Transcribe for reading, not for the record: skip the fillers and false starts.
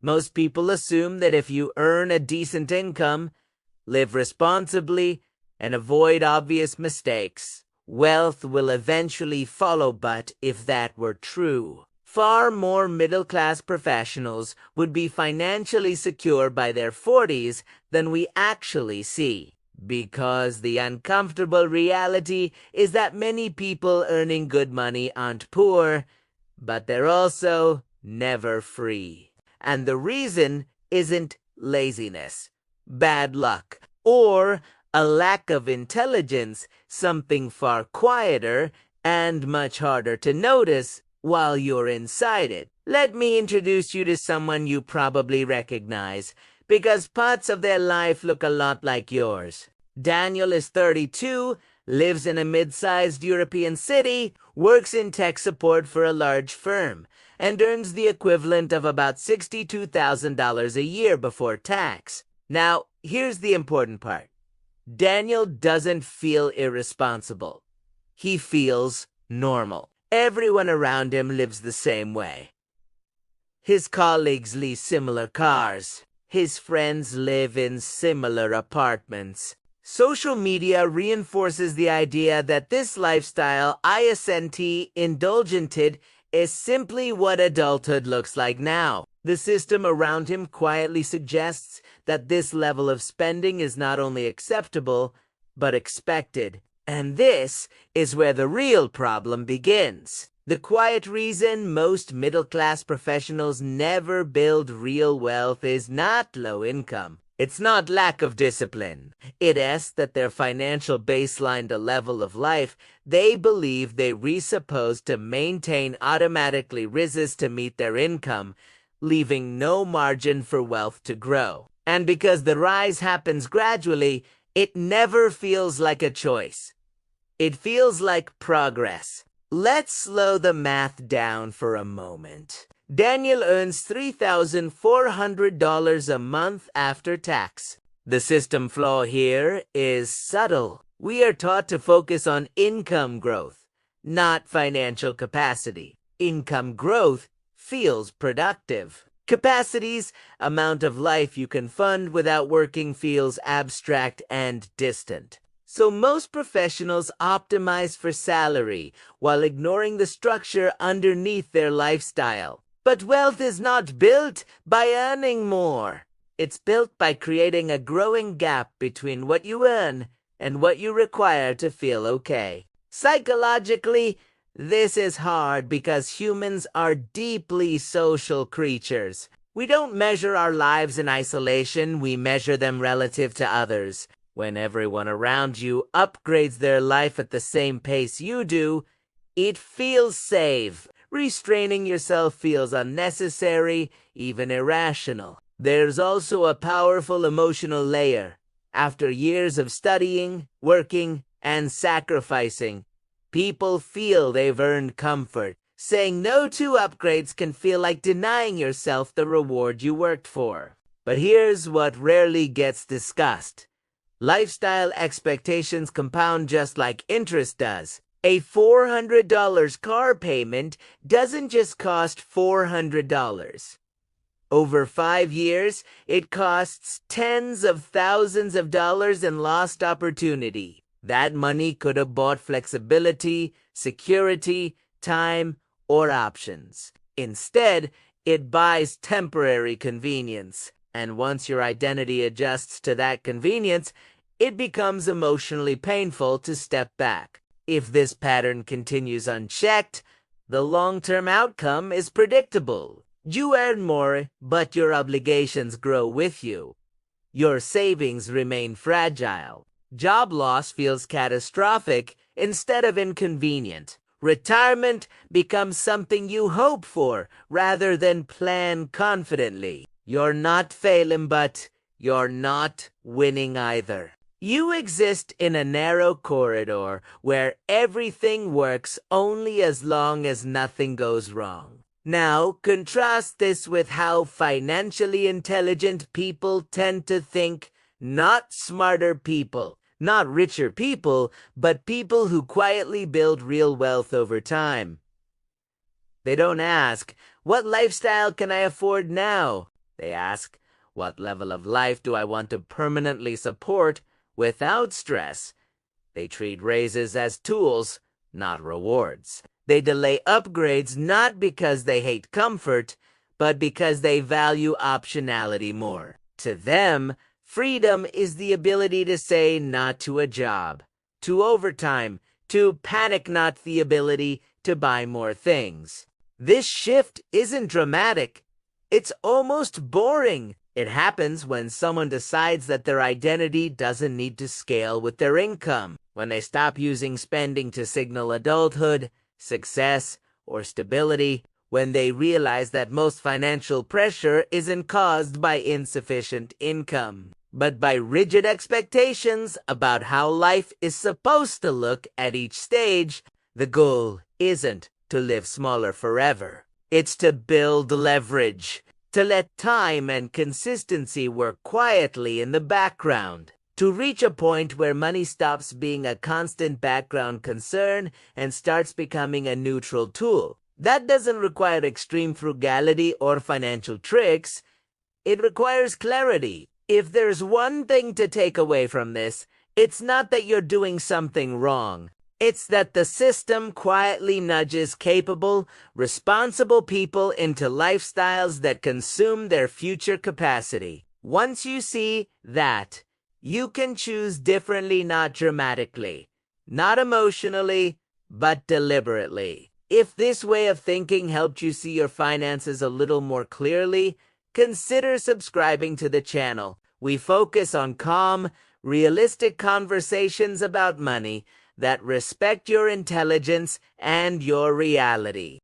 Most people assume that if you earn a decent income, live responsibly, and avoid obvious mistakes, wealth will eventually follow. But if that were true, far more middle-class professionals would be financially secure by their 40s than we actually see. Because the uncomfortable reality is that many people earning good money aren't poor, but they're also never free. And the reason isn't laziness, bad luck, or a lack of intelligence. Something far quieter and much harder to notice while you're inside it. Let me introduce you to someone you probably recognize, because parts of their life look a lot like yours. Daniel is 32, lives in a mid-sized European city, works in tech support for a large firm, and earns the equivalent of about $62,000 a year before tax. Now, here's the important part. Daniel doesn't feel irresponsible. He feels normal. Everyone around him lives the same way. His colleagues lease similar cars. His friends live in similar apartments. Social media reinforces the idea that this lifestyle, indulgented, is simply what adulthood looks like now. The system around him quietly suggests that this level of spending is not only acceptable, but expected. And this is where the real problem begins. The quiet reason most middle-class professionals never build real wealth is not low income. It's not lack of discipline. It is that their financial baseline, the level of life they believe they supposed to maintain, automatically rises to meet their income, leaving no margin for wealth to grow. And because the rise happens gradually, it never feels like a choice. It feels like progress. Let's slow the math down for a moment. Daniel earns $3,400 a month after tax. The system flaw here is subtle. We are taught to focus on income growth, not financial capacity. Income growth feels productive. Capacity's amount of life you can fund without working feels abstract and distant. So most professionals optimize for salary while ignoring the structure underneath their lifestyle. But wealth is not built by earning more. It's built by creating a growing gap between what you earn and what you require to feel okay. Psychologically, this is hard because humans are deeply social creatures. We don't measure our lives in isolation, we measure them relative to others. When everyone around you upgrades their life at the same pace you do, it feels safe. Restraining yourself feels unnecessary, even irrational. There's also a powerful emotional layer. After years of studying, working, and sacrificing, people feel they've earned comfort. Saying no to upgrades can feel like denying yourself the reward you worked for. But here's what rarely gets discussed. Lifestyle expectations compound just like interest does. A $400 car payment doesn't just cost $400. Over 5 years, it costs tens of thousands of dollars in lost opportunity. That money could have bought flexibility, security, time, or options. Instead, it buys temporary convenience. And once your identity adjusts to that convenience, it becomes emotionally painful to step back. If this pattern continues unchecked, the long-term outcome is predictable. You earn more, but your obligations grow with you. Your savings remain fragile. Job loss feels catastrophic instead of inconvenient. Retirement becomes something you hope for rather than plan confidently. You're not failing, but you're not winning either. You exist in a narrow corridor where everything works only as long as nothing goes wrong. Now, contrast this with how financially intelligent people tend to think. Not smarter people, not richer people, but people who quietly build real wealth over time. They don't ask, "What lifestyle can I afford now?" They ask, what level of life do I want to permanently support without stress? They treat raises as tools, not rewards. They delay upgrades not because they hate comfort, but because they value optionality more. To them, freedom is the ability to say not to a job, to overtime, to panic, not the ability to buy more things. This shift isn't dramatic. It's almost boring. It happens when someone decides that their identity doesn't need to scale with their income, when they stop using spending to signal adulthood, success, or stability, when they realize that most financial pressure isn't caused by insufficient income, but by rigid expectations about how life is supposed to look at each stage. The goal isn't to live smaller forever. It's to build leverage, to let time and consistency work quietly in the background, to reach a point where money stops being a constant background concern and starts becoming a neutral tool. That doesn't require extreme frugality or financial tricks. It requires clarity. If there's one thing to take away from this, it's not that you're doing something wrong. It's that the system quietly nudges capable, responsible people into lifestyles that consume their future capacity. Once you see that, you can choose differently, not dramatically, not emotionally, but deliberately. If this way of thinking helped you see your finances a little more clearly, consider subscribing to the channel. We focus on calm, realistic conversations about money that respect your intelligence and your reality.